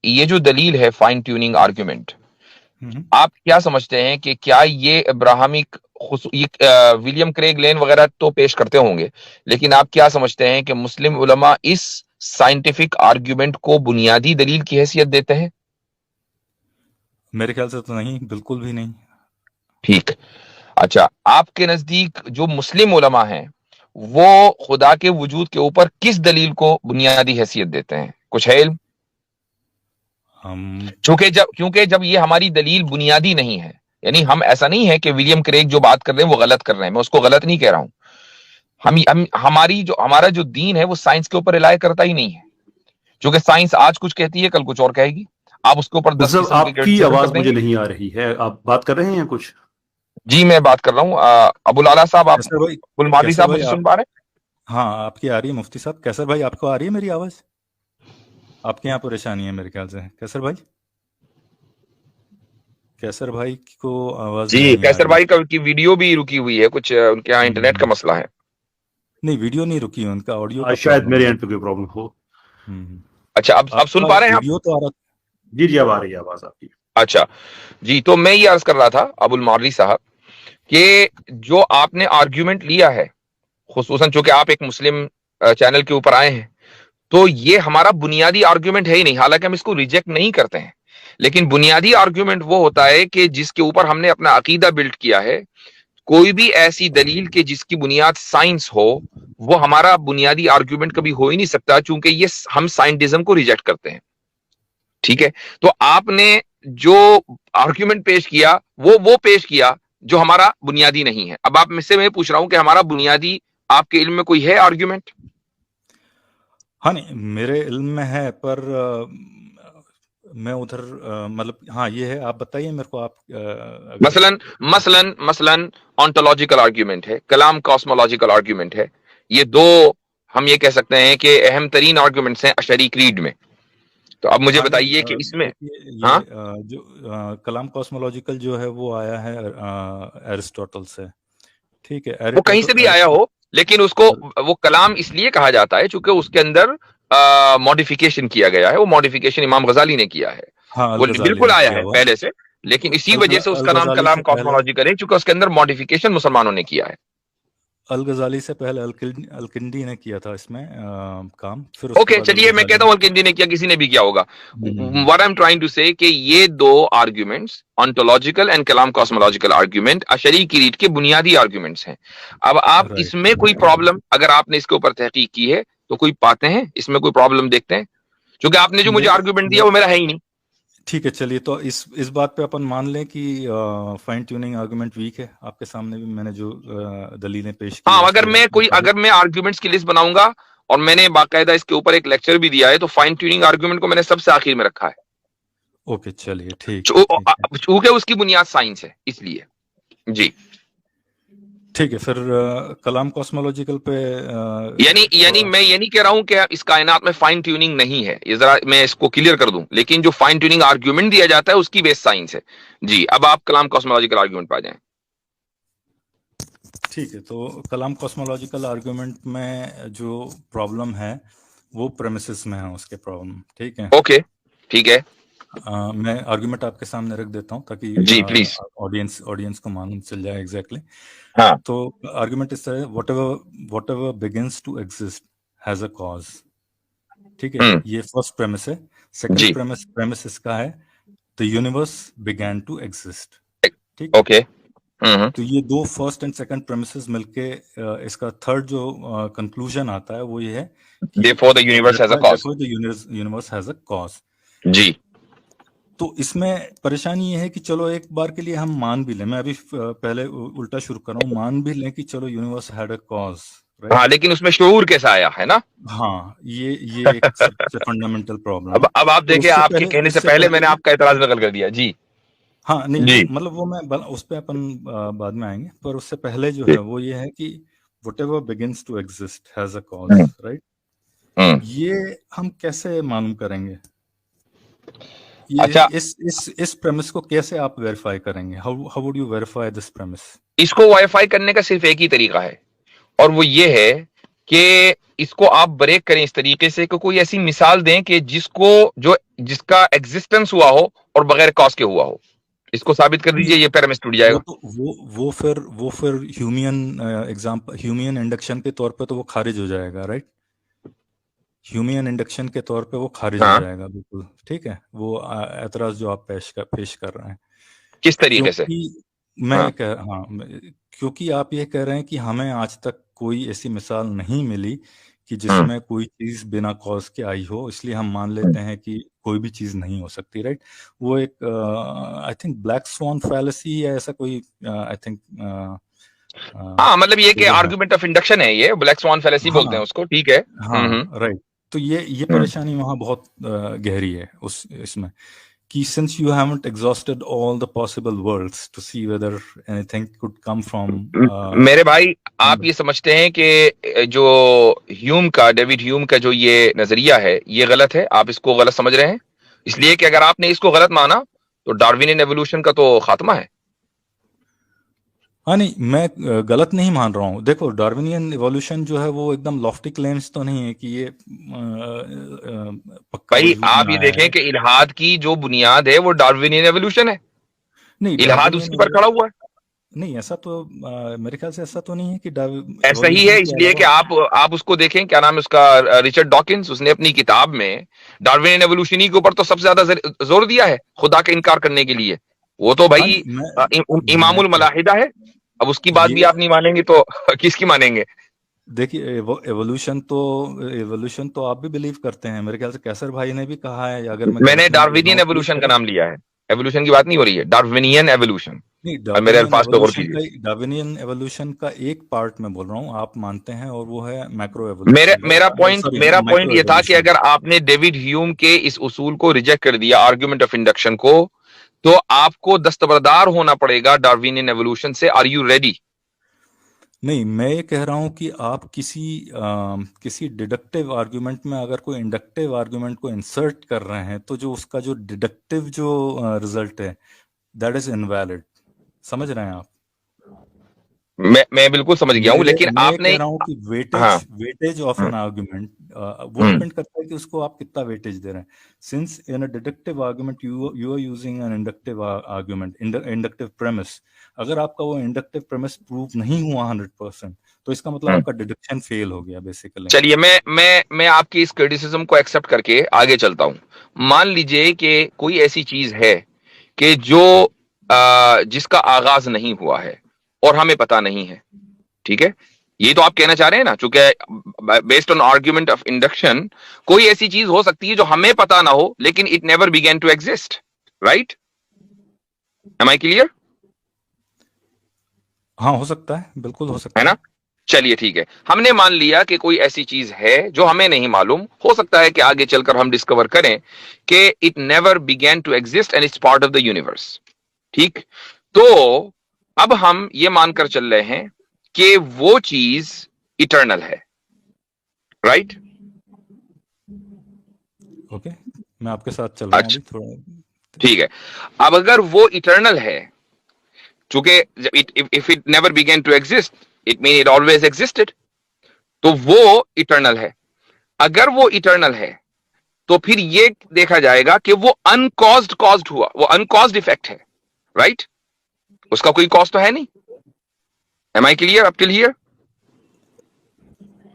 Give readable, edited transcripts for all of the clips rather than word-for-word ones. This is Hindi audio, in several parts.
ये जो दलील है फाइन ट्यूनिंग आर्ग्यूमेंट, हम्म। आप क्या समझते हैं कि क्या ये अब्राहमिक विलियम क्रेग लेन वगैरह तो पेश करते होंगे, लेकिन आप क्या समझते हैं कि मुस्लिम उलमा इस साइंटिफिक आर्ग्यूमेंट को बुनियादी दलील की हैसियत देते हैं? मेरे ख्याल से तो नहीं, बिल्कुल भी नहीं। ठीक। अच्छा, आपके नजदीक जो मुस्लिम उलमा हैं वो खुदा के वजूद के ऊपर किस दलील को बुनियादी हैसियत देते हैं? कुछ है इल्म? हम क्योंकि जब ये हमारी दलील बुनियादी नहीं है, यानी हम ऐसा नहीं है कि विलियम क्रेग जो बात कर रहे हैं वो गलत कर रहे हैं, मैं उसको गलत नहीं कह रहा हूं। हमारा जो दीन है वो साइंस के ऊपर रिलाय करता ही नहीं है, क्योंकि साइंस आज कुछ कहती है कल कुछ और कहेगी। आप उसके ऊपर 10 मतलब किस्म के आपकी क्रिटिसिज्म कर आवाज मुझे देंगे। नहीं आ रही है, आप बात कर रहे हैं कुछ? जी मैं बात कर रहा हूँ। अबुल आला साहब, आप कैसर भाई, अब्दुल मादरी कैसर साहब भाई मुझे आप, सुन पा रहे हाँ आपकी आ रही है मुफ्ती साहब। कैसर भाई आपको आ रही है मेरी आवाज? आपके यहाँ परेशानी है मेरे ख्याल से, कैसर भाई। कैसर भाई को आवाज जी? नहीं आ कैसर रही। भाई की वीडियो भी रुकी हुई है, कुछ उनके यहाँ इंटरनेट का हम्म, मसला है। नहीं वीडियो नहीं रुकी है, उनका ऑडियो का शायद प्रॉब्लम मेरे है। एंड पे कोई प्रॉब्लम हो। हम्म। अच्छा, अब सुन आपका पा रहे हैं आप? वीडियो तो आ रहा। जी जी, अब आ रही है आवाज आपकी। अच्छा जी, तो मैं ये अर्ज कर रहा था अबुल मादरी साहब कि जो आपने आर्ग्यूमेंट लिया है, खुसूसन चूंकि आप एक मुस्लिम चैनल के ऊपर आए हैं, तो ये हमारा बुनियादी आर्ग्यूमेंट है ही नहीं। हालांकि हम इसको रिजेक्ट नहीं करते हैं, लेकिन बुनियादी आर्ग्यूमेंट वो होता है कि जिसके ऊपर हमने अपना अकीदा बिल्ड किया है। कोई भी ऐसी दलील के जिसकी बुनियाद साइंस हो, वो हमारा बुनियादी आर्ग्यूमेंट कभी हो ही नहीं सकता, चूंकि ये हम साइंटिज्म को रिजेक्ट करते हैं। ठीक है? तो आपने जो आर्ग्यूमेंट पेश किया वो पेश किया जो हमारा बुनियादी नहीं है। अब आप मुझसे मैं पूछ रहा हूं कि हमारा बुनियादी आपके इल्म में कोई है आर्ग्यूमेंट? हाँ नहीं, मेरे इल्म में है, पर मैं उधर मतलब हाँ ये है, आप बताइए मेरे को। आप अगर मसलन मसलन मसलन ऑन्टोलॉजिकल आर्ग्यूमेंट है, कलाम कॉस्मोलॉजिकल आर्ग्यूमेंट है। ये दो हम ये कह सकते हैं कि अहम तरीन आर्ग्यूमेंट्स हैं अशरी क्रीड में। तो अब मुझे हाँ नहीं, बताइए कि इसमें। देखिए ये हाँ, जो कलाम कॉस्मोलॉजिकल जो है वो आया है एरिस्टोटल से। ठीक है, वो कहीं से भी आया हो, लेकिन उसको वो कलाम इसलिए कहा जाता है चूंकि उसके अंदर मॉडिफिकेशन किया गया है। वो मॉडिफिकेशन इमाम गजाली ने किया है। हाँ वो अल गजाली बिल्कुल ने आया किया है हुआ है। पहले से, लेकिन इसी वजह से अल उसका नाम गजाली कलाम से पहले, कॉस्मोलॉजिकल है क्योंकि उसके अंदर मॉडिफिकेशन मुसलमानों ने किया है। अल गजाली से पहले अलकिंडी ने किया था इसमें काम, फिर उसके ओके, बाद अल चलिए मैं गजाली कहता ने हूं किया। अलकिंदी ने किया, किसी ने भी किया होगा। हम्म। What I am trying to say कि ये दो arguments, ontological and Kalam cosmological argument, Ashari की रीत के बुनियादी आर्ग्यूमेंट्स हैं। अब आप राइट। इसमें कोई प्रॉब्लम, अगर आपने इसके ऊपर तहकीक की है तो कोई पाते हैं इसमें कोई प्रॉब्लम देखते हैं? क्योंकि आपने जो मुझे मेरे आर्ग्यूमेंट दिया मे- वो मेरा है ही नहीं। ठीक है, चलिए तो इस बात पे अपन मान लें कि फाइन ट्यूनिंग आर्गुमेंट वीक है। आपके सामने भी मैंने जो दलीलें पेश की है हाँ, उसके अगर मुताबिक। मैं आर्ग्यूमेंट्स की लिस्ट बनाऊंगा, और मैंने बाकायदा इसके ऊपर एक लेक्चर भी दिया है, तो फाइन ट्यूनिंग आर्ग्यूमेंट को मैंने सबसे आखिर में रखा है। ओके चलिए, ठीक है ठीक है। चूंकि उसकी बुनियाद साइंस है इसलिए। जी। ठीक है, फिर कलाम कॉस्मोलॉजिकल पे यानी यानी थोड़ा। मैं ये नहीं कह रहा हूं कि इस कायनात में फाइन ट्यूनिंग नहीं है, ये जरा मैं इसको क्लियर कर दूं, लेकिन जो फाइन ट्यूनिंग आर्ग्यूमेंट दिया जाता है उसकी बेस साइंस है। जी, अब आप कलाम कॉस्मोलॉजिकल आर्ग्यूमेंट पे आ जाएं। ठीक है, तो कलाम कॉस्मोलॉजिकल आर्गुमेंट में जो प्रॉब्लम है वो प्रेमिसेस में है उसके प्रॉब्लम। ठीक है, ओके, ठीक है। मैं आर्गुमेंट आपके सामने रख देता हूँ ताकि जी प्लीज। ऑडियंस ऑडियंस को मालूम चल जाए एग्जैक्टली। हाँ। तो आर्गुमेंट इस तरह, whatever begins to exist has a cause. ठीक है, हम्म। ये फर्स्ट प्रेमिस है। सेकंड जी। प्रेमिस इसका है the universe began to exist. ठीक है, ओके। हम्म। तो ये दो फर्स्ट एंड सेकंड प्रेमिसेस मिलके इसका थर्ड जो कंक्लूजन आता है वो ये है कि therefore the universe has a cause. therefore the universe has a cause। जी। तो इसमें परेशानी ये है कि चलो एक बार के लिए हम मान भी लें, मैं अभी पहले उल्टा शुरू कर रहा हूँ, मान भी लें कि चलो यूनिवर्स हैड अ कॉज, हाँ, राइट। लेकिन उसमें शऊर कैसा आया है ना? हाँ, ये एक सबसे फंडामेंटल प्रॉब्लम है। अब आप पर देखिए, आपके कहने से उससे पहले पहले मैंने भी, आपका एतराज नकल कर दिया। जी। हाँ नहीं जी। मतलब वो मैं उस पे अपन बाद में आएंगे, पर उससे पहले जो जी। है वो ये है कि whatever begins to exist has a cause, hmm. Right. Hmm. ये हम कैसे मालूम करेंगे? ये अच्छा, इस प्रेमिस को कैसे आप वेरीफाई करेंगे? How would you verify this premise? इसको वाईफाई करने का सिर्फ एक ही तरीका है, और वो ये है कि इसको आप ब्रेक करें इस तरीके से कि कोई ऐसी मिसाल दें कि जिसका एग्जिस्टेंस हुआ हो और बगैर कॉज के हुआ हो। इसको साबित कर दीजिए, ये पैरामिस टूट वो जाएगा। तो वो फिर ह्यूमियन इंडक्शन के तौर पे तो वो खारिज हो जाएगा, राइट? ह्यूमियन इंडक्शन के तौर पे वो खारिज हो हाँ, जाएगा, बिल्कुल ठीक है। वो एतराज जो आप पेश कर रहे हैं, किस तरीके से? क्योंकि हाँ, क्योंकि आप ये कह रहे हैं कि हमें आज तक कोई ऐसी मिसाल नहीं मिली कि हम्म, जिसमें कोई चीज बिना कॉज के आई हो, इसलिए हम मान लेते हैं कि कोई भी चीज नहीं हो सकती, राइट? वो एक I think black sworn fallacy या ऐसा कोई आई थिंक हाँ, मतलब ये कि वो है। आर्गुमेंट ऑफ इंडक्शन है, ये ब्लैक स्वान फैलेसी बोलते हैं हाँ उसको, ठीक है। हाँ, राइट। तो ये हम्म। परेशानी वहाँ बहुत गहरी है उस इसमें, कि since you haven't exhausted all the possible worlds to see whether anything could come from मेरे भाई, आप ये समझते हैं कि जो डेविड ह्यूम का जो ये नजरिया है, ये गलत है, आप इसको गलत समझ रहे हैं। इसलिए कि अगर आपने इसको गलत माना तो डार्विनियन एवोल्यूशन का तो खात्मा है। हाँ नहीं, मैं गलत नहीं मान रहा हूँ। देखो, डार्विनियन इवोल्यूशन जो है वो एकदम लॉफ्टी क्लेम्स तो नहीं है कि ये पक्का भाई वजूद आप में ये आया देखें है। कि इल्हाद की जो बुनियाद है वो डार्विनियन एवोल्यूशन है। नहीं, इल्हाद डार्विनियन उसी पर खड़ा हुआ है। नहीं, ऐसा तो मेरे ख्याल से ऐसा तो नहीं है कि ऐसा ही इवोल्यूशन है, के इसलिए कि अलावा। आप उसको देखें, क्या नाम है उसका, रिचर्ड डॉकिंस, उसने अपनी किताब में डार्विनियन एवोल्यूशन के ऊपर तो सबसे ज्यादा जोर दिया है खुदा का इनकार करने के लिए। वो तो हाँ भाई नहीं, मैं इमामुल मलाहिदा है। अब उसकी बात भी ये आप नहीं मानेंगे तो किसकी मानेंगे? देखिए, एवोल्यूशन तो आप भी बिलीव करते हैं, मेरे ख्याल से कैसर भाई ने भी कहा है, अगर मैं मैंने गलत नहीं बोल रहा डार्विनियन हूँ कि एवोल्यूशन का नाम लिया है, एवोल्यूशन की बात नहीं हो रही है, डार्विनियन एवोल्यूशन। नहीं, और मेरे अल्फाज पे गौर कीजिए। डार्विनियन एवोल्यूशन का एक पार्ट मैं बोल रहा हूँ, आप मानते हैं, और वो है मैक्रो मेरे एवोल्यूशन, मेरा पॉइंट सॉरी, मेरा पॉइंट माइक्रो ये था कि एवोल्यूशन। अगर आपने डेविड ह्यूम के इस उसूल को रिजेक्ट कर दिया, आर्गुमेंट ऑफ इंडक्शन को, तो आपको दस्तबरदार होना पड़ेगा डार्विनियन एवोल्यूशन से। Are you ready? नहीं, मैं ये कह रहा हूँ कि आप किसी डिडक्टिव आर्गुमेंट में अगर कोई इंडक्टिव आर्गुमेंट को इंसर्ट कर रहे हैं, तो जो उसका जो डिडक्टिव जो रिजल्ट है, दैट इज इनवैलिड। समझ रहे हैं आप? मैं बिल्कुल समझ गया हूं, लेकिन मैं आपने। कह रहा हूँ कि हाँ। वेटेज ऑफ एन आर्गुमेंट, वो हम्म, डिपेंड करता है कि उसको आप कितना वेटेज दे रहे हैं। Since in a deductive argument you are using an inductive argument, inductive premise, अगर आपका वो इंडक्टिव प्रेमिस प्रूव नहीं हुआ 100%, तो इसका मतलब हम्म। आपका डिडक्शन फेल हो गया बेसिकली। चलिए, मैं आपकी इस क्रिटिसिज्म को एक्सेप्ट करके आगे चलता हूं। मान लीजिए कि कोई ऐसी चीज है कि जिसका आगाज नहीं हुआ है और हमें पता नहीं है, ठीक है? ये तो आप कहना चाह रहे हैं ना, चूंकि based on argument of induction कोई ऐसी चीज हो सकती है जो हमें पता ना हो, लेकिन it never began to exist, right? Am I clear? हाँ, हो सकता है, बिल्कुल हो है सकता ना? है। चलिए ठीक है, हमने मान लिया कि कोई ऐसी चीज है जो हमें नहीं मालूम, हो सकता है कि आगे चलकर हम डिस्कवर करें कि it never began to exist and it's part of the universe. ठीक? तो अब हम ये मानकर चल रहे हैं कि वो चीज इटर्नल है, राइट? ओके, मैं आपके साथ चल रहा हूँ अच्छा, अभी थोड़ा। ठीक है। अब अगर वो इटर्नल है, चूंकि if it never began to exist, it mean it always existed, तो वो इटर्नल है। अगर वो इटर्नल है तो फिर ये देखा जाएगा कि वो कॉज्ड हुआ, वो अनकॉज्ड इफेक्ट है, राइट? उसका कोई कॉज तो है नहीं। Am I clear up till here?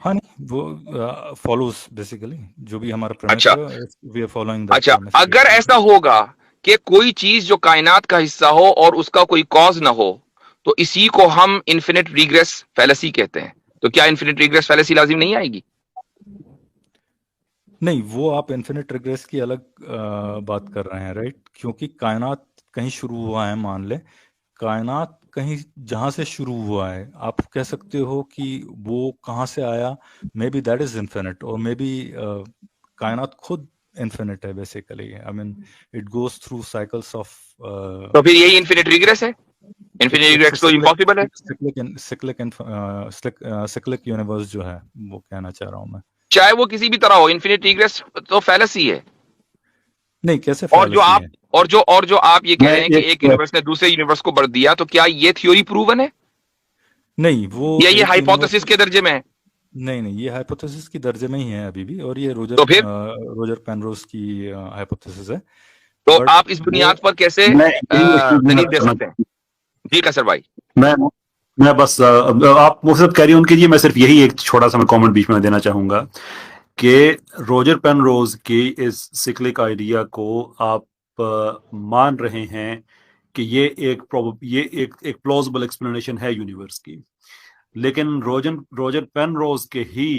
हाँ नहीं, वो फॉलोज बेसिकली जो भी हमारा प्रेमिस अच्छा, है, वी आर फॉलोइंग दैट अच्छा। प्रेमिस अगर ऐसा होगा कि कोई चीज जो कायनात का हिस्सा हो और उसका कोई कॉज ना हो, तो इसी को हम इन्फिनिट रिग्रेस फैलेसी कहते हैं। तो क्या इन्फिनिट रिग्रेस फैलेसी लाजिम नहीं आएगी? नहीं, वो आप इन्फिनिट रिग्रेस की अलग बात कर रहे हैं, राइट? क्योंकि कायनात कहीं शुरू हुआ है, मान ले कायनात कहीं जहां से शुरू हुआ है, आप कह सकते हो कि वो कहाँ से आया, may be that is infinite, और मे बी कायनात खुद इन्फिनिट है basically. I mean, it goes through cycles of तो फिर यही इन्फिनिट रिग्रेस है। इन्फिनिट इट्स रिग्रेस तो इम्पॉसिबल है। सिक्लिक यूनिवर्स जो है, वो कहना चाह रहा हूँ मैं। चाहे वो किसी भी तरह हो, इन्फिनिट रिग्रेस तो फैलेसी है। नहीं, कैसे और जो फैलेसी आप है? और जो आप ये कह मैं रहे हैं कि एक एक यूनिवर्स ने दूसरे यूनिवर्स को बढ़ दिया, तो क्या ये थ्योरी प्रूवन है नहीं, वो या ये एक हाइपोथेसिस यूनिवर्स, के दर्जे में है? नहीं नहीं, ये हाइपोथेसिस की दर्जे में ही है अभी भी, और ये तो फिर रोजर पेनरोज की हाइपोथेसिस है, तो बट आप इस वो बुनियाद पर कैसे मैं यही experiment दलील दे करना सकते हैं? जी कैसर भाई। मैं मैं बस आप मुझसे कैरी ऑन कीजिए। मैं सिर्फ यही एक छोटा सा मैं कमेंट बीच में देना चाहूंगा कि रोजर पेनरोज के इस सिक्लिक आइडिया को आप मान रहे हैं कि ये एक प्लॉजिबल एक्सप्लेनेशन है यूनिवर्स की, लेकिन रोजर पेनरोज के ही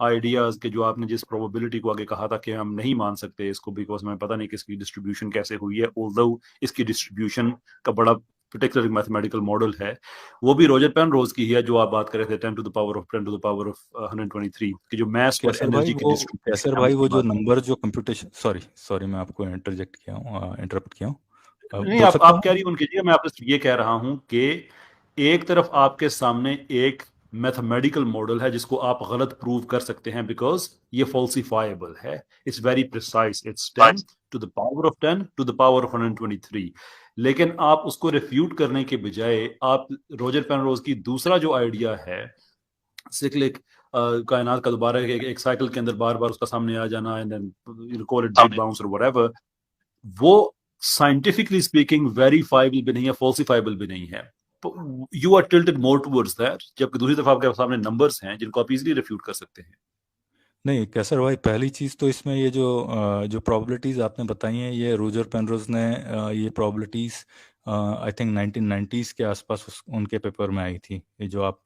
आइडियाज के जो आपने जिस प्रोबेबिलिटी को आगे कहा था कि हम नहीं मान सकते इसको बिकॉज हमें पता नहीं कि इसकी डिस्ट्रीब्यूशन कैसे हुई है, ऑल्दो इसकी डिस्ट्रीब्यूशन का बड़ा पर्टिकुलर मैथमेटिकल मॉडल है, वो भी रोजर पेनरोज की ही है जो आप बात कर रहे थे 10 टू द पावर ऑफ 123 की जो मैस और एनर्जी की डिस्ट्रीब्यूशन कैसर भाई वो जो नंबर जो कंप्यूटेशन, सॉरी सॉरी मैं आपको इंटरजेक्ट किया हूँ, इंटरप्ट किया हूँ, नहीं, बोल सकता आप हूँ? कैरी ऑन कीजिए। मैं आपसे ये कह रहा हूं कि एक तरफ आपके सामने एक मैथमेटिकल मॉडल है जिसको आप गलत प्रूव कर सकते हैं बिकॉज ये फॉल्सिफाइबल है, it's very precise, it's 10 to the power of 10 to the power of 123, लेकिन आप उसको रिफ्यूट करने के बजाय आप रोजर पेनरोज की दूसरा जो आइडिया है सिक्लिक कायनात का दोबारा एक साइकिल के अंदर बार बार उसका सामने आ जाना and then you call it big bounce और व्हाटएवर, वो साइंटिफिकली स्पीकिंग वेरीफाइबल भी नहीं है, फॉल्सिफाइबल भी नहीं है। You are tilted more towards that, जबकि दूसरी तरफ आपके सामने नंबर्स हैं जिनको आप इजीली रिफ्यूट कर सकते हैं। नहीं कैसर भाई, पहली चीज़ तो इसमें ये जो प्रोबेबिलिटीज़ आपने बताई हैं, ये रोजर पेनरोज ने ये प्रोबेबिलिटीज़ आई थिंक 1990s के आसपास उनके पेपर में आई थी, ये जो आप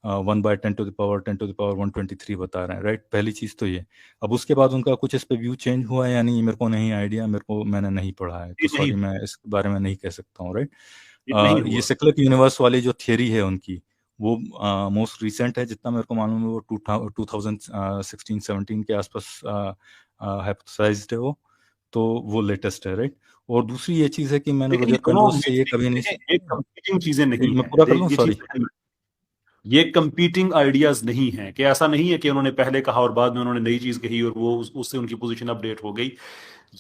1/10 to the power 10 to the power 123 बता रहे हैं, राइट? पहली चीज़ तो ये। अब उसके बाद उनका कुछ इस पे व्यू चेंज हुआ है या नहीं, मेरे को नहीं आइडिया, मैंने नहीं पढ़ा है, तो नहीं, सॉरी मैं इस बारे में नहीं कह सकता हूँ, राइट? नहीं ये हुआ। सिक्लिक यूनिवर्स वाली जो थियरी है उनकी, वो मोस्ट रिसेंट है, जितना मेरे को मालूम है वो 2016-17 के आसपास हाइपोथेसाइज्ड है वो, तो वो लेटेस्ट है, राइट? और दूसरी ये चीज़ है कि मैंने लेकिन ये रोजर दोनों पेनरोज से ये कभी नहीं एक कंपीटिंग चीजें नहीं मैं है, पूरा कर लूँ, ये सॉरी। चीज ये कंपीटिंग आइडियाज नहीं है कि ऐसा नहीं है कि उन्होंने पहले कहा और बाद में उन्होंने नई चीज कही और वो उससे उनकी पोजीशन अपडेट हो गई।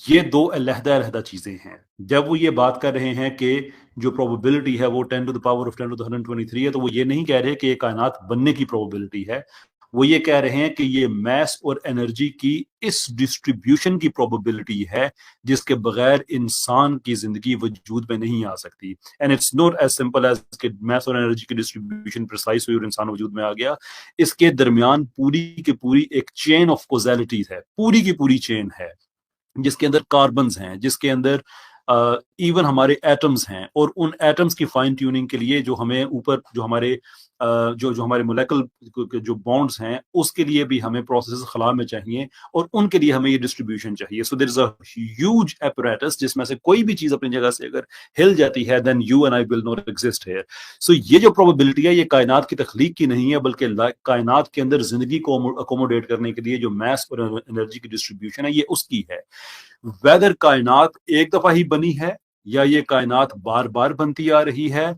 ये दो अलहदा अलहदा चीजें हैं। जब वो ये बात कर रहे हैं कि जो प्रोबेबिलिटी है वो 10 to the power of 10 to the 123 है, तो वो ये नहीं कह रहे कि ये कायनात बनने की प्रोबेबिलिटी है, वो ये कह रहे हैं कि ये मैस और एनर्जी की इस डिस्ट्रीब्यूशन की प्रोबेबिलिटी है जिसके बगैर इंसान की जिंदगी वजूद में नहीं आ सकती। And it's not as simple as कि मैस और एनर्जी की डिस्ट्रीब्यूशन प्रिसाइज हुई और इंसान वजूद में आ गया। इसके दरमियान पूरी की पूरी एक चेन ऑफ कोजैलिटीज है, पूरी की पूरी चेन है जिसके अंदर कार्बन्स हैं, जिसके अंदर इवन हमारे एटम्स हैं, और उन एटम्स की फाइन ट्यूनिंग के लिए जो हमें ऊपर जो हमारे जो हमारे मोलेकुलर जो बॉन्ड्स हैं उसके लिए भी हमें प्रोसेस खला में चाहिए और उनके लिए हमें ये डिस्ट्रीब्यूशन चाहिए। So there is a huge apparatus जिसमें से कोई भी चीज अपनी जगह से अगर हिल जाती है then you and I will not exist here. So ये जो प्रोबेबिलिटी है ये कायनात की तख्लीक की नहीं है, बल्कि कायनात के अंदर जिंदगी को अकोमोडेट करने के लिए जो मैस और एनर्जी की डिस्ट्रीब्यूशन है ये उसकी है। वेदर कायनात एक दफा ही बनी है या ये कायनात बार बार बनती आ रही है,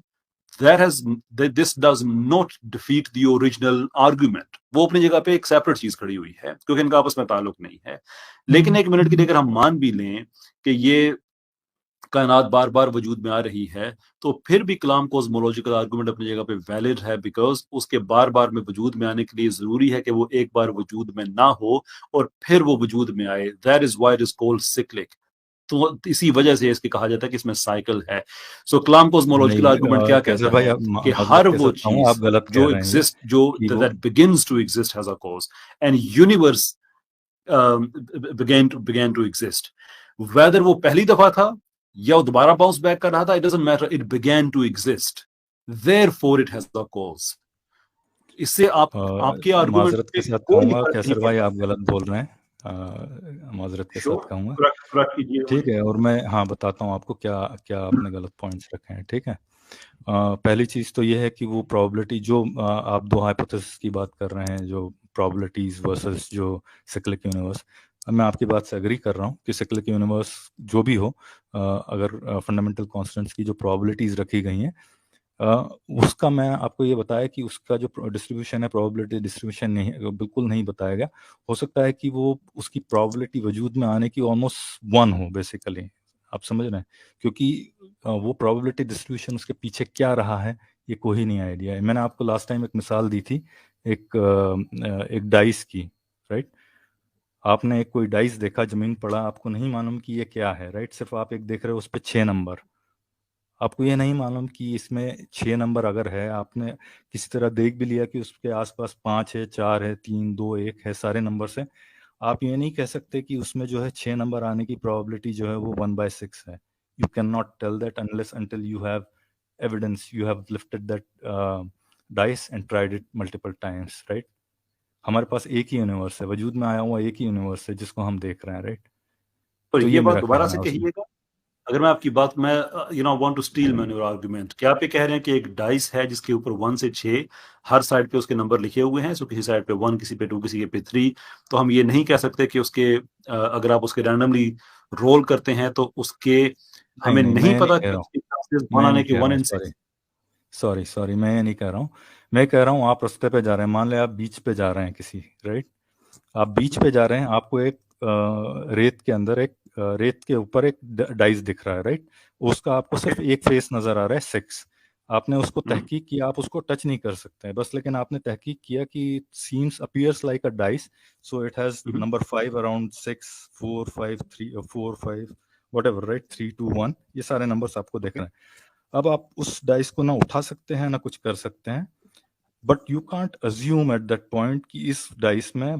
this does not defeat the original argument। वो अपनी जगह पे एक सेपरेट चीज खड़ी हुई है क्योंकि इनका आपस में ताल्लुक नहीं है। लेकिन एक मिनट के लिए अगर हम मान भी लें कि ये कायनात बार बार वजूद में आ रही है, तो फिर भी कलाम कॉस्मोलॉजिकल आर्गुमेंट अपनी जगह पे वैलिड है बिकॉज उसके बार बार में वजूद में आने के लिए जरूरी है कि वो एक बार वजूद में ना हो और फिर वो वजूद में आए। That is why it is called cyclic. तो इसी वजह से इसके कहा जाता है कि इसमें साइकिल है। सो कलाम कॉस्मोलॉजिकल आर्गुमेंट क्या कैसर कहता भाई, है आप कि माजरत हर के वो साथ कहूँगा, आप चीज गलत कह जो रहे हैं ये, एग्जिस्ट जो कि वो that begins to exist has a cause and universe began to exist, whether वो पहली दफा था या वो दोबारा बाउंस बैक कर रहा था, it doesn't matter, it began to exist, therefore it has a cause। इससे आपके आर्गुमेंट माजरत पे के साथ कोई कहूँगा फर्क नहीं कैसर भाई, पड़ता। आप गलत बोल रहे हैं, माजरत के साथ श्योर, कहूँगा। पूरा कीजिए। ठीक है, और मैं हाँ बताता हूँ आपको क्या क्या आपने गलत पॉइंट्स रखे हैं, ठीक है? पहली चीज़ तो ये है कि वो प्रोबेबिलिटी जो आप दो हाइपोथेसिस की बात कर रहे हैं, जो प्रोबेबिलिटीज वर्सेस जो सिक्लिक यूनिवर्स, मैं आपकी बात से एग्री कर रहा हूँ कि सिक्लिक यूनिवर्स जो भी हो, अगर फंडामेंटल कॉन्स्टेंट्स की जो प्रोबेबिलिटीज रखी गई हैं, उसका मैं आपको ये बताया कि उसका जो डिस्ट्रीब्यूशन है, प्रोबेबिलिटी डिस्ट्रीब्यूशन नहीं, बिल्कुल नहीं बताया गया। हो सकता है कि वो उसकी प्रोबेबिलिटी वजूद में आने की ऑलमोस्ट 1 हो बेसिकली, आप समझ रहे हैं? क्योंकि वो प्रोबेबिलिटी डिस्ट्रीब्यूशन उसके पीछे क्या रहा है ये कोई नहीं आइडिया है। मैंने आपको लास्ट टाइम एक मिसाल दी थी एक डाइस की, राइट? आपने एक कोई डाइस देखा, जमीन पड़ा, आपको नहीं मालूम कि ये क्या है, राइट? सिर्फ आप एक देख रहे हो उस पे 6 नंबर, आपको ये नहीं मालूम कि इसमें 6 नंबर अगर है, आपने किसी तरह देख भी लिया कि उसके आसपास 5 है, 4 है, 3, 2, 1 है, सारे नंबर से, आप ये नहीं कह सकते कि उसमें जो है 6 नंबर आने की प्रोबेबिलिटी जो है वो 1/6 है। You can not tell that unless until you have evidence, you have lifted that dice and tried it multiple times, right? हमारे पास एक ही यूनिवर्स है, वजूद में आया हुआ एक ही यूनिवर्स है जिसको हम देख रहे हैं, राइट? और तो ये ये बात मेरा दोबारा कहना से है उसमें। कहिएगा, अगर मैं आपकी बात मैं want to steel man your argument, क्या आप ये कह रहे हैं कि एक डाइस है जिसके ऊपर 1 से 6 हर साइड पे उसके नंबर लिखे हुए हैं, सो किसी साइड पे 1, किसी पे 2, किसी पे 3, तो हम ये नहीं कह सकते कि उसके अगर आप उसके रैंडमली रोल करते हैं तो उसके नहीं हमें नहीं, नहीं मैं नहीं पता कह कि रहा हूँ, उसके चांसेस 1 मैं आने नहीं के कह 1 रहा हूँ, इन सॉरी 6। सॉरी सॉरी, मैं ये नहीं कह रहा हूँ। मैं कह रहा हूँ आप रास्ते पे जा रहे हैं, मान ले आप बीच पे जा रहे हैं किसी, राइट? आप बीच पे जा रहे हैं, आपको एक रेत के अंदर एक रेत के ऊपर एक डाइस दिख रहा है, राइट? उसका आपको सिर्फ एक फेस नजर आ रहा है, 6। आपने उसको तहकीक किया, आप उसको टच नहीं कर सकते हैं बस, लेकिन आपने तहकीक किया कि seems appears like a dice, so it has number 5 around 6, 4, 5, 3, 4, 5 whatever, right? 3, 2, 1, ये सारे नंबर्स आपको दिख रहे हैं। अब आप उस डाइस को ना उठा सकते हैं ना कुछ कर सकते हैं, but you can't assume at that point कि इस डाइस में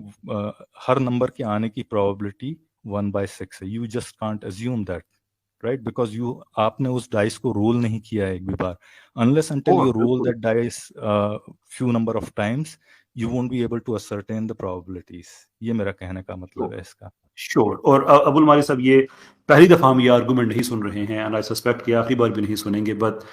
हर नंबर के आने की प्रोबेबिलिटी 1/6 है। You just can't assume that, right? Because you आपने उस डाइस को रोल नहीं किया है एक भी बार। अनलेस अंटिल यू रोल बिल्कुल that dice few number of times, you won't be able to ascertain the probabilities. ये मेरा कहने का मतलब है इसका। श्योर। और अबुल मारी साहब, ये पहली दफा हम ये आर्गुमेंट नहीं सुन रहे हैं, एंड आई सस्पेक्ट कि आखिरी बार भी नहीं सुनेंगे, but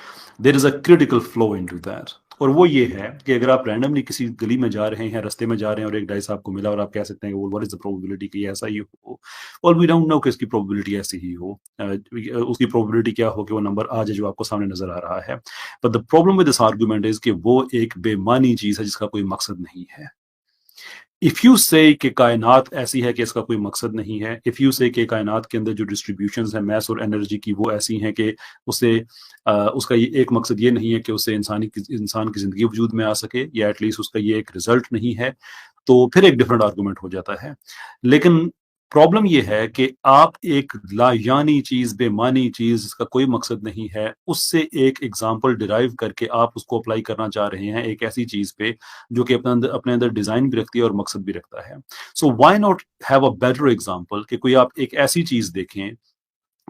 there is a critical flaw into that, और वो ये है कि अगर आप रैंडमली किसी गली में जा रहे हैं, रास्ते में जा रहे हैं और एक डाइस आपको मिला और आप कह सकते हैं कि व्हाट इज द प्रोबेबिलिटी कि ऐसा ही हो, और वी डोंट नो कि इसकी प्रोबेबिलिटी ऐसी ही हो, उसकी प्रोबेबिलिटी क्या हो कि वो नंबर आ जाए जो आपको सामने नजर आ रहा है। But the problem with this argument is कि वो एक बेमानी चीज है जिसका कोई मकसद नहीं है। इफ यू से कि कायनात ऐसी है कि इसका कोई मकसद नहीं है, इफ यू से कि कायनात के अंदर जो डिस्ट्रीब्यूशंस है मैस और एनर्जी की वो ऐसी हैं कि उससे उसका ये एक मकसद ये नहीं है कि उससे इंसान की जिंदगी वजूद में आ सके, या एटलीस्ट उसका ये एक रिजल्ट नहीं है, तो फिर एक डिफरेंट आर्गूमेंट हो जाता है। लेकिन प्रॉब्लम ये है कि आप एक लायानी चीज, बेमानी चीज जिसका कोई मकसद नहीं है, उससे एक एग्जाम्पल डिराइव करके आप उसको अप्लाई करना चाह रहे हैं एक ऐसी चीज पे जो कि अपने अंदर डिजाइन भी रखती है और मकसद भी रखता है। So why not have a better example कि कोई आप एक ऐसी चीज देखें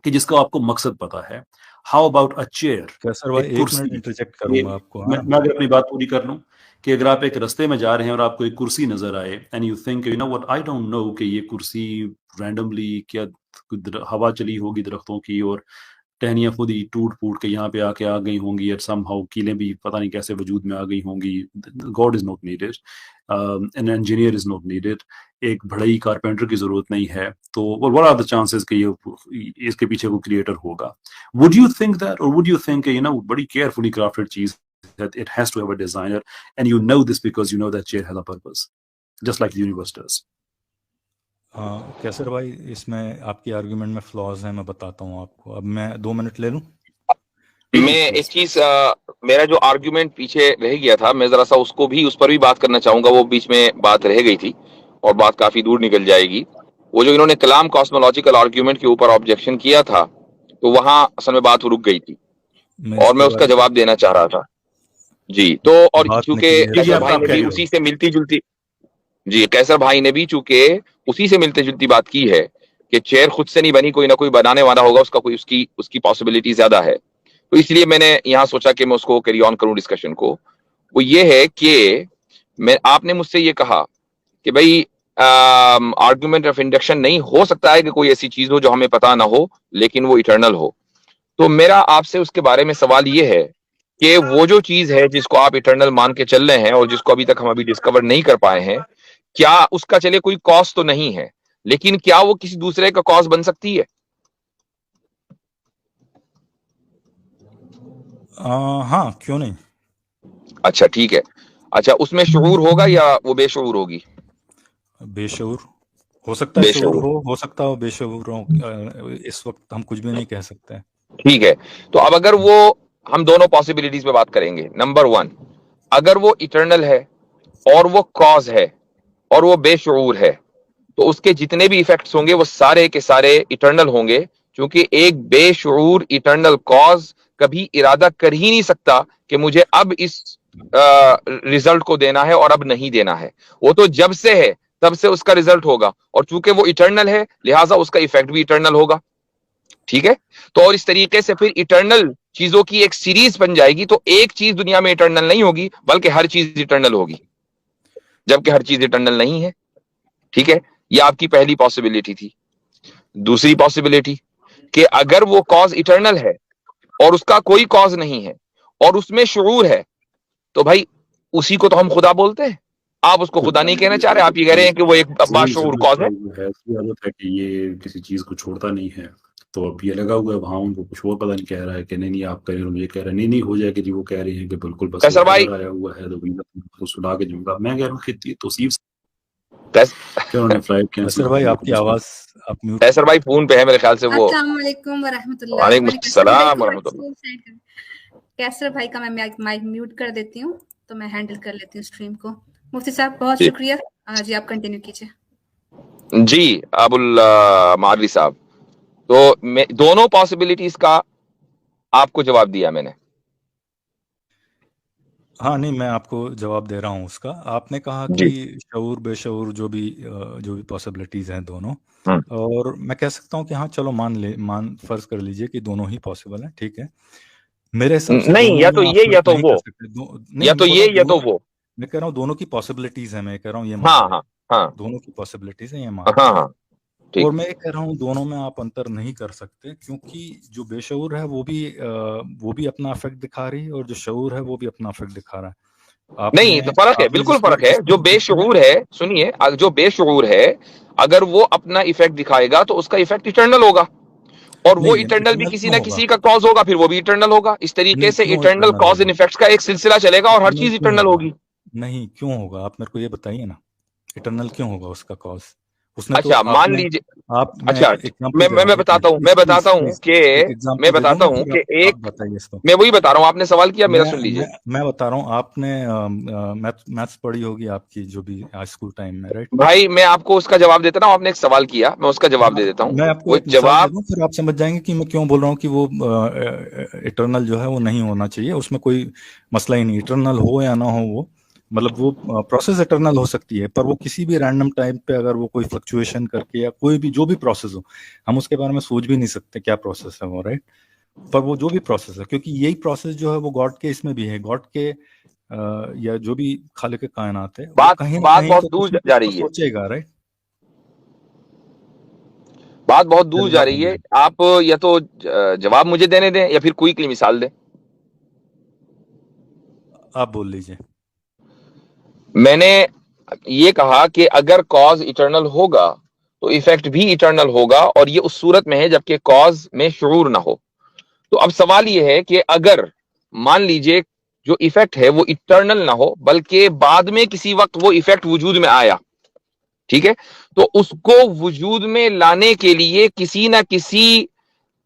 कि जिसका आपको मकसद पता है। हाउ अबाउट अ चेयर, कैसर भाई, एक 1 मिनट कुर्सी। इंटरजेक्ट ये करूंगा आपको, मैं हाँ? मैं अगर अपनी बात पूरी कर लूं कि अगर आप एक रास्ते में जा रहे हैं और आपको एक कुर्सी नजर आए, and you think you know what, I don't no कि ये कुर्सी रैंडमली क्या हवा चली होगी दरख्तों की और टहनियां खुद ही टूट फूट के यहाँ पे आके आ गई होंगी, या समहाउ कीलें भी पता नहीं कैसे वजूद में आ गई होंगी। God is not needed, an engineer is not needed, एक बढ़ई कारपेंटर की जरूरत नहीं है। तो व्हाट आर द चांसेस कि ये इसके पीछे वो क्रिएटर होगा? वुड यू थिंक दैट, और वुड यू थिंक बड़ी केयरफुली क्राफ्टेड चीज that it has to have a designer, and you know this because you know that chair has a purpose, just like the universe does. कैसर भाई, इसमें आपकी आर्गुमेंट में फ्लॉज हैं, मैं बताता हूँ आपको। अब मैं 2 मिनट ले लूँ? मैं एक चीज मेरा जो आर्ग्यूमेंट पीछे रह गया था, मैं जरा सा उसको भी, उस पर भी बात करना चाहूंगा। वो बीच में बात रह गई थी और बात काफी दूर निकल जाएगी। वो जो इन्होंने कलाम कॉस्मोलॉजिकल आर्ग्यूमेंट के ऊपर ऑब्जेक्शन किया था, तो वहां असल में बात रुक गई थी मैं और मैं इसके उसका बारे जवाब देना चाह रहा था। जी, तो और बात चूंकि निकली है जी जी, कैसर इसमें। आप भाई ने भी कैरी उसी ऑन। से मिलती जुलती जी कैसर भाई ने भी चूंकि उसी से मिलती जुलती बात की है कि चेयर खुद से नहीं बनी, कोई ना कोई बनाने वाला होगा, उसका कोई उसकी उसकी पॉसिबिलिटी ज्यादा है। तो इसलिए मैंने यहाँ सोचा कि मैं उसको कैरी ऑन करूं डिस्कशन को। वो ये है कि मैं आपने मुझसे ये कहा कि भाई आर्गुमेंट ऑफ इंडक्शन नहीं हो सकता है कि कोई ऐसी चीज हो जो हमें पता ना हो लेकिन वो इटर्नल हो। तो मेरा आपसे उसके बारे में सवाल ये है कि वो जो चीज है जिसको आप इटर्नल मान के चल रहे हैं और जिसको अभी तक हम अभी डिस्कवर नहीं कर पाए हैं, क्या उसका चले कोई कॉज तो नहीं है, लेकिन क्या वो किसी दूसरे का कॉज बन सकती है? हाँ, क्यों नहीं? अच्छा ठीक है। अच्छा, उसमें शऊर होगा या वो बेशऊर होगी? बेशऊर हो सकता है, शऊर बेशऊर। हो सकता हो, बेशऊर हो। इस वक्त हम कुछ भी नहीं कह सकते हैं। ठीक है। तो अब अगर वो, हम दोनों पॉसिबिलिटीज पे बात करेंगे। नंबर 1, अगर वो इटर्नल है और वो कॉज है और वो बेशऊर है, तो उसके जितने भी इफेक्ट्स होंगे वो सारे के सारे इटर्नल होंगे, क्योंकि एक बेशऊर इटर्नल कॉज कभी इरादा कर ही नहीं सकता कि मुझे अब इस रिजल्ट को देना है और अब नहीं देना है। वो तो जब से है तब से उसका रिजल्ट होगा, और चूंकि वो इटर्नल है लिहाजा उसका इफेक्ट भी इटर्नल होगा। ठीक है, तो और इस तरीके से फिर इटर्नल चीजों की एक सीरीज बन जाएगी। तो एक चीज दुनिया में इटर्नल नहीं होगी बल्कि हर चीज इटर्नल होगी, जबकि हर चीज इटर्नल नहीं है। ठीक है, ये आपकी पहली पॉसिबिलिटी थी। दूसरी पॉसिबिलिटी कि अगर वो कॉज इटर्नल है और उसका कोई कॉज नहीं है और उसमें शुऊर है, तो भाई उसी को तो हम खुदा बोलते हैं। आप उसको खुदा नहीं कहना चाह रहे, आप ये कह रहे हैं कि वो एक बाशऊर कॉज है। है उसकी आदत है कि ये किसी चीज को छोड़ता नहीं है, तो अब ये लगा हुआ है वहां, उनको कुछ और पता नहीं कह रहा है कि नहीं नहीं आप कह रहे हो, ये कह रहे हैं नहीं नहीं हो जाएगा जी, वो कह रहे हैं कि बिल्कुल बस कैसर भाई, आया हुआ है तो सुना के जाऊंगा। मैं कह रहा हूँ कि तौसीफ कैस, क्या उन्होंने फ्लाइट कैंसिल कैसर भाई आपकी आवाज आप म्यूट कैसर भाई फोन पे है मेरे ख्याल से वो। अस्सलाम वालेकुम वरहमतुल्लाह। वालेकुम मैंने कैसर भाई सलाम को वरहमतुल्लाह। कैसर भाई का मैं माइक म्यूट कर देती हूँ, तो मैं हैंडल कर लेती हूँ स्ट्रीम को। मुफ्ती साहब बहुत जी। शुक्रिया। जी आप कंटिन्यू कीजिए। जी अबुल मारवी साहब, तो दोनों पॉसिबिलिटीज का आपको जवाब दिया मैंने। हाँ नहीं, मैं आपको जवाब दे रहा हूँ उसका। आपने कहा जी। कि शऊर बेशऊर जो भी पॉसिबिलिटीज हैं दोनों, हम्म। और मैं कह सकता हूँ कि हाँ चलो फर्ज कर लीजिए कि दोनों ही पॉसिबल हैं, ठीक है। मेरे हिसाब से नहीं, दोनों या में तो आप ये फर्क या तो नहीं वो, कर सकते। नहीं, या मैं तो बोल ये रहा हूँ या तो दोनों, वो। मैं कह रहा हूँ दोनों की पॉसिबिलिटीज है, मैं कह रहा हूँ ये मान हाँ लें, हाँ हाँ दोनों की पॉसिबिलिटीज है ये मान लें। हाँ हाँ, ठीक। और मैं ये कह रहा हूँ दोनों में आप अंतर नहीं कर सकते, क्योंकि जो बेशऊर है वो भी अपना इफेक्ट दिखा रही है, और जो शऊर है वो भी अपना इफेक्ट दिखा रहा है। नहीं, तो फर्क है, आपने बिल्कुल फर्क है। जो बेशऊर है, सुनिए, जो बेशऊर है अगर वो अपना इफेक्ट दिखाएगा तो उसका इफेक्ट इटर्नल होगा, और वो नहीं, इटर्नल भी इटर्नल किसी क्यों ना होगा? किसी का कॉज होगा, फिर वो भी इटर्नल होगा। इस तरीके नहीं, से क्यों इटर्नल इटर्नल कॉज एंड होगा? इफेक्ट्स का एक सिलसिला चलेगा और हर इटर्नल चीज क्यों इटर्नल होगा? होगी। नहीं, क्यों होगा? आप मेरे को ये बताइए ना, इटर्नल क्यों होगा उसका कॉज? उसने तो अच्छा, मान आपने लीजिए, आप मैं अच्छा, एक एग्जांपल दे रहा मैं हूँ, एक बताता मिनट हूँ, प्लीज प्लीज प्लीज, एक मैं एग्जांपल दे बताता दूंगा, हूँ फिर कि आप एक, बताइए इसको। मैं वही बता रहा हूँ, आपने सवाल किया, मेरा मैं सुन लीजिए। मैं बता रहा हूँ, आपने मैथ्स पढ़ी होगी आपकी जो भी आज स्कूल टाइम में, राइट? भाई मैं आपको उसका जवाब देता हूँ, आपने एक सवाल किया, मैं उसका जवाब दे देता हूँ। मैं आपको वो एक मिसाल दे जवाब, दूं, फिर आप समझ जाएंगे कि मैं क्यों बोल रहा हूँ कि वो इटर्नल जो है वो नहीं होना चाहिए, उसमें कोई मसला ही नहीं, इटर्नल हो या ना हो वो, मतलब वो प्रोसेस इटर्नल हो सकती है, पर वो किसी भी रैंडम टाइम पे अगर वो कोई फ्लक्चुएशन करके या कोई भी जो भी प्रोसेस हो, हम उसके बारे में सोच भी नहीं सकते क्या प्रोसेस है वो, राइट? पर वो जो भी प्रोसेस है, क्योंकि यही प्रोसेस जो है वो गॉड के इसमें भी है, गॉड के या जो भी खालिक कायनात है, वो कहीं ना बात कहीं बहुत तो दूर कुछ ना जा कुछ तो रही है, सोचेगा, राइट? बात बहुत दूर जा जवाब रही है। बोलिए। आप या तो जवाब मुझे देने दें या फिर क्विकली मिसाल दें। आप बोल लीजिए। मैंने ये कहा कि अगर कॉज इटर्नल होगा तो इफेक्ट भी इटर्नल होगा, और ये उस सूरत में है जबकि कॉज में शुऊर ना हो। तो अब सवाल ये है कि अगर मान लीजिए जो इफेक्ट है वो इटर्नल ना हो बल्कि बाद में किसी वक्त वो इफेक्ट वजूद में आया, ठीक है, तो उसको वजूद में लाने के लिए किसी ना किसी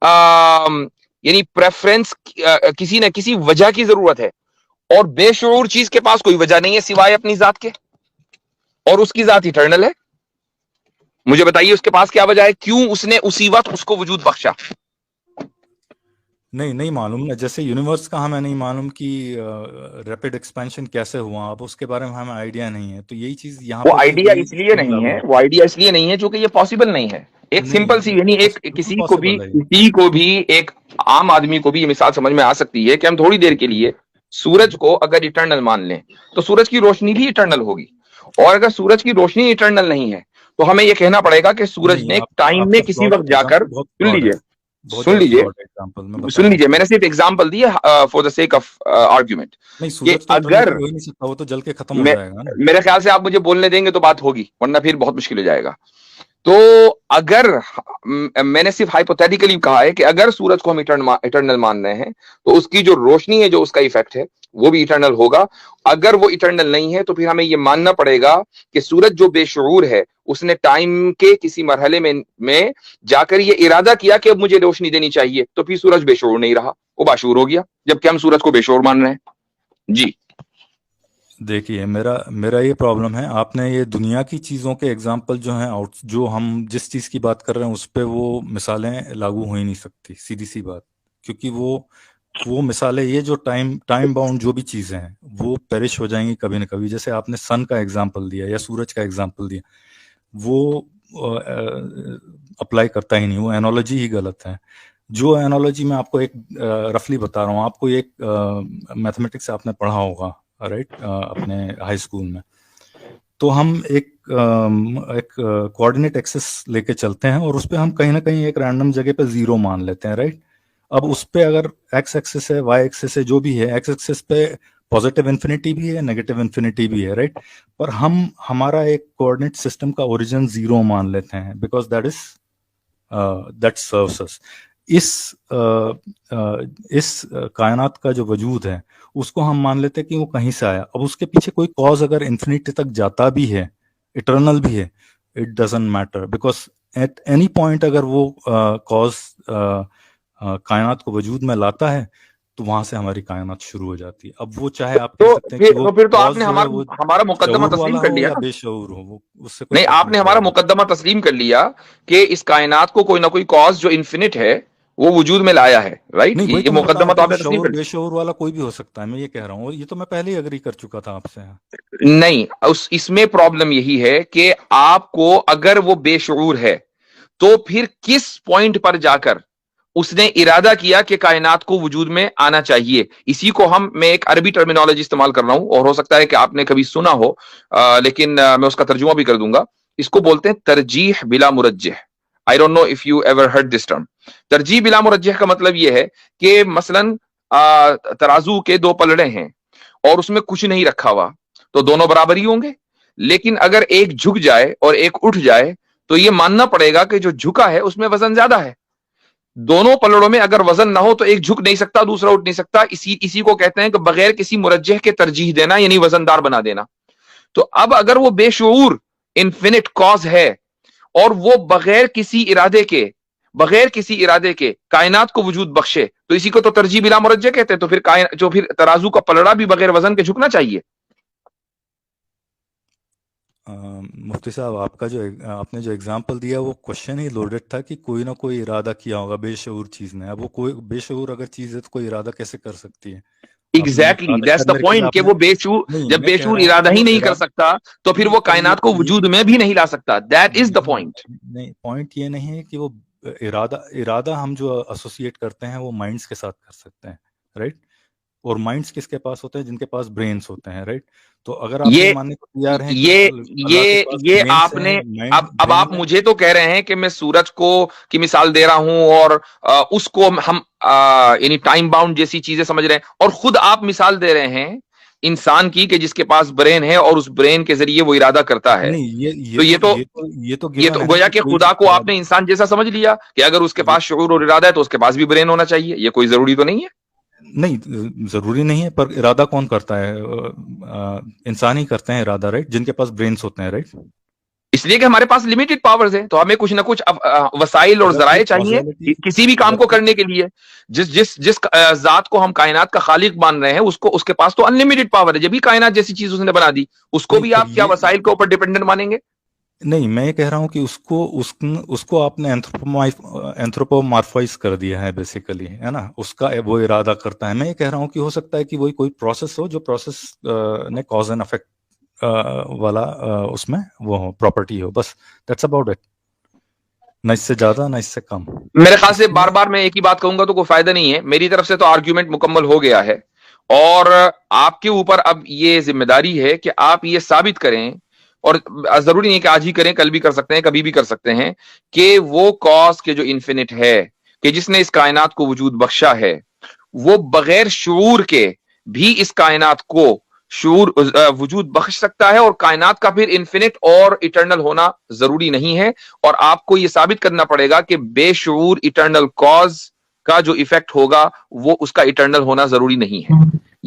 यानी प्रेफरेंस, किसी ना किसी वजह की जरूरत है, और बेशऊर चीज के पास कोई वजह नहीं है सिवाय अपनी जात के, और उसकी जात इटर्नल है। मुझे बताइए उसके पास क्या वजह है, क्यों उसने उसी वक्त उसको वजूद बख्शा। नहीं मालूम ना, जैसे यूनिवर्स का हमें नहीं मालूम कि रैपिड एक्सपेंशन कैसे हुआ, अब उसके बारे में हमें आइडिया नहीं है, तो यही चीज यहाँ वो पर भी आइडिया वही इसलिए स्कीम नहीं लागू है, है। वो आइडिया इसलिए नहीं है क्योंकि ये पॉसिबल नहीं है। एक सिंपल सी, यानी एक बिल्कुल पॉसिबल है। किसी को भी, एक आम आदमी को भी ये मिसाल समझ में आ सकती है कि हम थोड़ी देर के लिए सूरज को अगर इटर्नल मान लें तो सूरज की रोशनी भी इटर्नल होगी, और अगर सूरज की रोशनी इटर्नल नहीं है तो हमें यह कहना पड़ेगा कि सूरज नहीं, ने टाइम में किसी वक्त जाकर, बहुत सुन फ्रॉड है, लीजिए, बहुत सुन ज्यादा लीजिए, फ्रॉड एग्जांपल मैं बता सुन रहा लीजिए, हूँ। मैंने सिर्फ एग्जांपल दी है for the sake of argument, नहीं, कि सूरज तो इटर्नल अगर हो ही नहीं सकता, वो तो जल के खत्म हो मैं, जाएगा ना। मेरे ख्याल से आप मुझे बोलने देंगे तो बात होगी, वरना फिर बहुत मुश्किल हो जाएगा। तो अगर मैंने सिर्फ हाइपोथेटिकली कहा है कि अगर सूरज को हम इटर्नल मान रहे हैं तो उसकी जो रोशनी है, जो उसका इफेक्ट है, वो भी इटर्नल होगा। अगर वो इटर्नल नहीं है तो फिर हमें ये मानना पड़ेगा कि सूरज जो बेशऊर है उसने टाइम के किसी मरहले में जाकर ये इरादा किया कि अब मुझे रोशनी देनी चाहिए, तो फिर सूरज बेशऊर नहीं रहा, वो बाशऊर हो गया, जबकि हम सूरज को बेशऊर मान रहे हैं। जी देखिए, मेरा मेरा ये प्रॉब्लम है, आपने ये दुनिया की चीज़ों के एग्जाम्पल जो हैं आउट, जो हम जिस चीज़ की बात कर रहे हैं उस पे वो मिसालें लागू हो ही नहीं सकती, सीधी सी बात। क्योंकि वो मिसालें, ये जो टाइम टाइम बाउंड जो भी चीज़ें हैं वो पेरिश हो जाएंगी कभी ना कभी। जैसे आपने सन का एग्जाम्पल दिया या सूरज का एग्जाम्पल दिया, वो अप्लाई करता ही नहीं, वो एनोलॉजी ही गलत है। जो एनोलॉजी मैं आपको एक रफली बता रहा हूँ, आपको एक मैथमेटिक्स आपने पढ़ा होगा, राइट, अपने हाई स्कूल में। तो हम एक कोऑर्डिनेट एक्सिस लेके चलते हैं और उस पर हम कहीं ना कहीं एक रैंडम जगह पे जीरो मान लेते हैं, राइट। अब उस पे अगर एक्स एक्सिस है, वाई एक्सिस है, जो भी है, एक्स एक्सिस पे पॉजिटिव इन्फिनिटी भी है, नेगेटिव इन्फिनिटी भी है, राइट। पर हम हमारा एक कोऑर्डिनेट सिस्टम का ओरिजिन जीरो मान लेते हैं, बिकॉज दैट सर्व्स अस। इस कायनात का जो वजूद है उसको हम मान लेते हैं कि वो कहीं से आया। अब उसके पीछे कोई कॉज अगर इन्फिनिटी तक जाता भी है, इटर्नल भी है, it doesn't matter, because at any point अगर वो कॉज कायनात को वजूद में लाता है तो वहां से हमारी कायनात शुरू हो जाती है। अब वो चाहे आप कह सकते हैं कि वो फिर तो कॉज आपने जो है वो हमारा मुकदमा शऊर तस्लीम वाला कर हो लिया या ना। बेशऊर हो, वो उससे कोई नहीं, फर्क आपने नहीं हमारा पड़ेगा। मुकदमा तस्लीम कर लिया कि इस कायनात को कोई ना कोई कॉज जो इन्फिनिट है वो वजूद में लाया है, राइट। नहीं, वही ये तो मैं बता रहा मुकदमा हूँ तो कि वो आपने तस्लीम शऊर कर बेशऊर वाला कोई भी हो सकता है, मैं ये कह रहा हूँ, और ये तो मैं पहले ही अग्री कर चुका था आपसे। लिया। नहीं, इसमें प्रॉब्लम यही है कि आपको अगर वो बेशऊर है तो फिर किस पॉइंट पर जाकर उसने इरादा किया कि कायनात को वजूद में आना चाहिए। इसी को मैं एक अरबी टर्मिनोलॉजी इस्तेमाल कर रहा हूं और हो सकता है कि आपने कभी सुना हो, लेकिन मैं उसका तर्जुमा भी कर दूंगा। इसको बोलते हैं तरजीह बिला मुरज्जिह। I don't know if you ever heard this term. तरजीह बिला मुरज्जिह का मतलब यह है कि मसलन तराजू के दो पलड़े हैं और उसमें कुछ नहीं रखा हुआ, तो दोनों बराबर ही होंगे। लेकिन अगर एक झुक जाए और एक उठ जाए तो यह मानना पड़ेगा कि जो झुका है उसमें वजन ज्यादा है। दोनों पलड़ों में अगर वजन ना हो तो एक झुक नहीं सकता, दूसरा उठ नहीं सकता। इसी को कहते हैं कि बगैर किसी मुरज्जह के तरजीह देना, यानी वजनदार बना देना। तो अब अगर वो बेशऊर इन्फिनिट कॉज है और वो बगैर किसी इरादे के कायनात को वजूद बख्शे, तो इसी को तो तरजीह बिला मुरज्जह कहते हैं। तो फिर तराजू का पलड़ा भी बगैर वजन के झुकना चाहिए। मुफ्ती साहब, आपने जो एग्जांपल दिया वो क्वेश्चन ही लोडेड था कि कोई ना कोई इरादा किया होगा बेशऊर चीज ने। अब वो कोई बेशऊर अगर चीज है तो कोई इरादा कैसे कर सकती है? आपने एग्जैक्टली, इरादा दैट्स शायद द मेरे ख्याल पॉइंट कि आपने वो बेशऊर, नहीं, जब मैं कह बेशऊर रहा हूँ इरादा कि ही वो नहीं कर इरादा सकता तो फिर नहीं, वो पर कायनात को वजूद में भी नहीं ला सकता। That is the point. नहीं, पॉइंट ये नहीं है कि वो इरादा इरादा हम जो एसोसिएट करते हैं वो माइंड्स के साथ कर सकते हैं, राइट। और माइंड्स किसके पास होते हैं? जिनके पास ब्रेन्स होते हैं, राइट। तो अगर आप ये ये मानने को तैयार हैं कि ये अल्लाह के ये पास ये ब्रेन्स आपने हैं, माइंड अब ब्रेन आप है। मुझे तो कह रहे हैं कि मैं सूरज को की मिसाल दे रहा हूं और उसको हम यानी टाइम बाउंड जैसी चीजें समझ रहे हैं, और खुद आप मिसाल दे रहे हैं इंसान की कि जिसके पास ब्रेन है और उस ब्रेन के जरिए वो इरादा करता है। नहीं, तो ये तो गिवन है ना गोया कि कि कोई खुदा को इरादा आपने इंसान जैसा समझ लिया कि अगर उसके ये पास शऊर और इरादा है तो उसके पास भी ब्रेन होना चाहिए। ये कोई जरूरी तो नहीं है। नहीं, जरूरी नहीं है, पर इरादा कौन करता है? इंसान ही करते हैं इरादा, राइट, जिनके पास ब्रेन्स होते हैं, राइट। इसलिए कि हमारे पास लिमिटेड पावर्स है, तो हमें कुछ ना कुछ वसाइल और अगर कोई जराए चाहिए कॉजेलिटी किसी भी काम अगर को कोई करने के लिए। जिस जात को हम कायनात का खालिक मान रहे हैं उसके पास तो अनलिमिटेड पावर है। जब भी कायनात जैसी चीज उसने बना दी, उसको नहीं, भी पर आप क्या ये वसाइल के ऊपर डिपेंडेंट मानेंगे? नहीं, मैं ये कह रहा हूँ कि उसको आपने एंथ्रोपोमॉर्फाइज कर दिया है बेसिकली, है ना। उसका वो इरादा करता है। मैं ये कह रहा हूँ कि हो सकता है कि वही कोई प्रोसेस हो जो प्रोसेस ने कॉज एंड इफेक्ट वाला उसमें वो हो, प्रॉपर्टी हो, बस। That's about it. ना इससे ज्यादा ना इससे कम। मेरे ख्याल से इसमें बार बार मैं एक ही बात कहूंगा तो कोई फायदा नहीं है। मेरी तरफ से तो आर्ग्यूमेंट मुकम्मल हो गया है और आपके ऊपर अब ये जिम्मेदारी है कि आप ये साबित करें, और जरूरी नहीं कि आज ही करें, कल भी कर सकते हैं, कभी भी कर सकते हैं, कि वो कॉज के जो इन्फिनिट है, कि जिसने इस कायनात को वजूद बख्शा है, वो बगैर शऊर के भी इस कायनात को शऊर वजूद बख्श सकता है, और कायनात का फिर इन्फिनिट और इटर्नल होना जरूरी नहीं है। और आपको यह साबित करना पड़ेगा कि बेशऊर इटर्नल कॉज का जो इफेक्ट होगा वो उसका इटर्नल होना जरूरी नहीं है।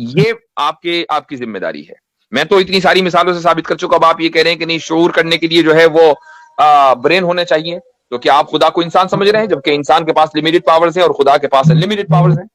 ये आपकी जिम्मेदारी है। मैं तो इतनी सारी मिसालों से साबित कर चुका। अब आप ये कह रहे हैं कि नहीं, शऊर करने के लिए जो है वो ब्रेन होने चाहिए, तो क्या आप खुदा को इंसान समझ रहे हैं, जबकि इंसान के पास लिमिटेड पावर्स है और खुदा के पास अनलिमिटेड पावर्स है?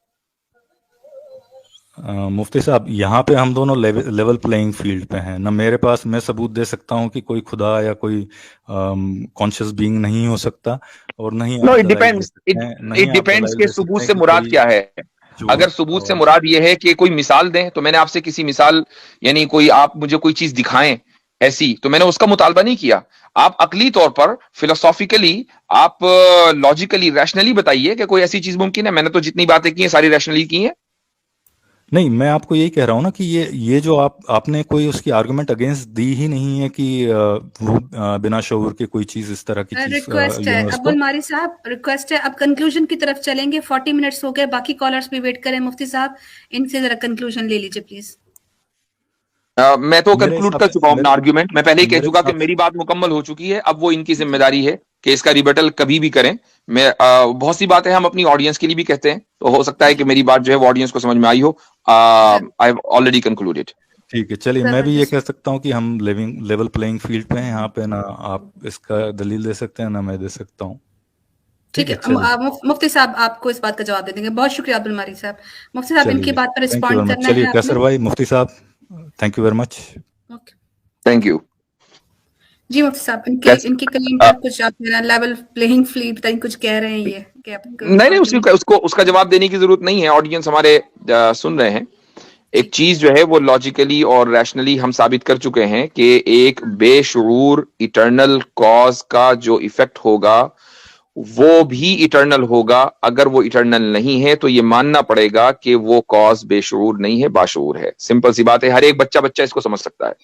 मुफ्ती साहब, यहाँ पे हम दोनों लेवल प्लेइंग फील्ड पे हैं ना। मेरे पास मैं सबूत दे सकता हूँ कि कोई खुदा या कोई कॉन्शियस बीइंग नहीं हो सकता, और नहीं नो, आप इट दलाइल दे डिपेंड्स, सकते हैं, नहीं इट आप डिपेंड्स दलाइल के दे सकते सबूत हैं से कि मुराद कोई क्या है। जो अगर सबूत से मुराद ये है कि कोई मिसाल दें, तो मैंने आपसे किसी मिसाल, यानी कोई आप मुझे कोई चीज दिखाएं ऐसी, तो मैंने उसका मुतालबा नहीं किया। आप अकली तौर पर, फिलोसॉफिकली, आप लॉजिकली, रैशनली बताइए कि कोई ऐसी चीज मुमकिन है। मैंने तो जितनी बातें की हैं सारी रैशनली की हैं। नहीं, मैं आपको यही कह रहा हूँ ना कि ये जो आपने कोई उसकी आर्गुमेंट अगेंस्ट दी ही नहीं है कि वो बिना शऊर के कोई चीज, इस तरह की चीज रिक्वेस्ट है यूनिवर्स अब्दुल को। मारी साहब, रिक्वेस्ट है, अब कंक्लूजन की तरफ चलेंगे। 40 मिनट्स हो गए, बाकी कॉलर्स भी वेट करें। मुफ्ती साहब, इनसे जरा कंक्लूजन ले लीजिए प्लीज। मैं तो मेरे कंक्लूड हिसाब कर से चुका हूं अपना आर्ग्यूमेंट। मैं पहले ही कह मेरे चुका कि हिसाब से मेरी बात मुकम्मल हो चुकी है। अब वो इनकी जिम्मेदारी है कि इसका रिबटल कभी भी करें। मैं बहुत सी बातें हम अपनी ऑडियंस के लिए भी कहते हैं, तो हो सकता है कि मेरी बात जो है वो ऑडियंस को समझ में आई हो। I have already concluded. ठीक है, चलिए मैं भी ये कह सकता हूँ कि हम लेवल प्लेइंग फील्ड पे हैं यहाँ पे, ना आप इसका दलील दे सकते हैं ना मैं दे सकता हूँ। ठीक है, चलिए, मुफ्ती साहब आपको इस बात का जवाब दे देंगे। बहुत शुक्रिया अब्दुल मारी साहब। मुफ्ती साहब, इनकी चलिए, बात पर thank you respond very much. करना चलिए है कैसर आपने? भाई, मुफ्ती साहब, thank you very much. Okay thank you. जी मुफ्ती साहब, इनके कैस इनके क्लेम पर कुछ आप लेवल प्लेइंग फील्ड तक कुछ कह रहे हैं, ये कि आप नहीं, आर्गुमेंट? उसका जवाब देने की जरूरत नहीं है। ऑडियंस हमारे सुन रहे हैं। एक चीज जो है वो लॉजिकली और रैशनली हम साबित कर चुके हैं कि एक बेशऊर इटर्नल कॉज का जो इफेक्ट होगा वो भी इटर्नल होगा। अगर वो इटर्नल नहीं है तो ये मानना पड़ेगा कि वो कॉज बेशऊर नहीं है, बाशऊर है। सिंपल सी बात है, हर एक बच्चा इसको समझ सकता है।